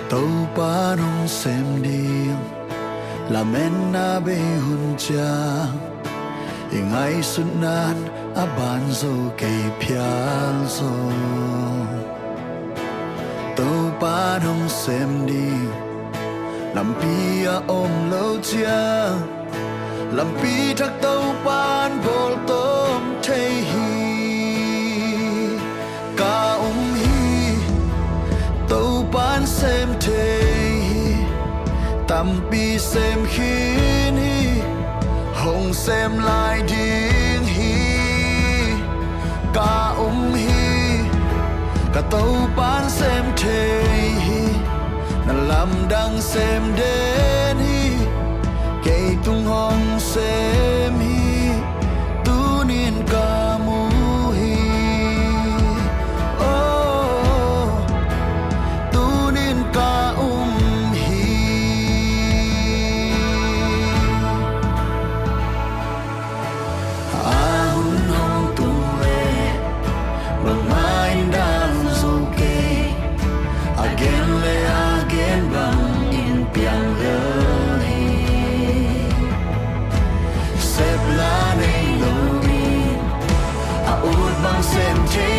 tàu ba nông xem điên làm em na bê hun cha ngay suốt nan a ban zo cây pian zo tàu ba nông xem điên làm pi a ôm lâu cha làm pi thắc tàu ban bol tôm thấy hi ca hi tàu ban xem thấy tạm pi xem khiến hi hồng xem lại điên hi ca hi cả tàu ban xem thấy là làm đang xem đến hi cây tung hong xem hi tu niên ca mu hi oh tu niên ca hi a hun hong tu le bằng mai đang du kê again le again bằng in piang le xếp lá này lâu đi a út bằng xem chế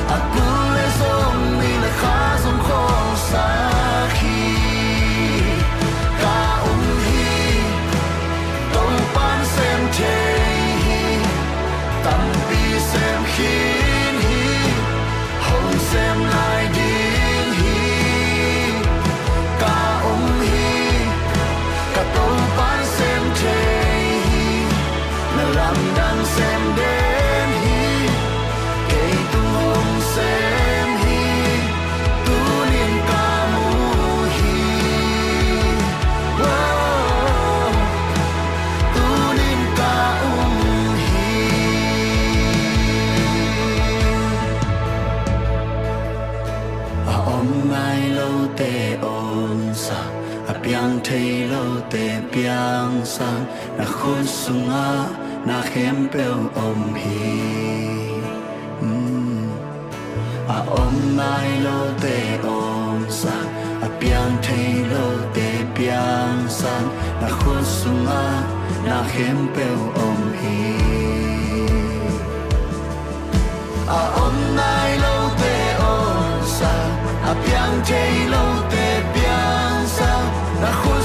a cú lê sông đi là khá sông khó xa khi ca hi tàu ban xem chế tâm bi xem khiến hi hồng xem lại điên hi ca hi cả tàu ban xem chế là làm đang xem đến hi cây tung hồng xem hi tu niên ca mu hi wow tu niên ca hi a om ngai lâu te om sa a piang thei lâu te piang sang na khôn sunga na khem peo om hi a om nai lâu te om sang a piang thei lâu te piang sang na khôn sunga na khem peo om hi a om nai lâu te om sang a piang thei lâu te piang sang na khôn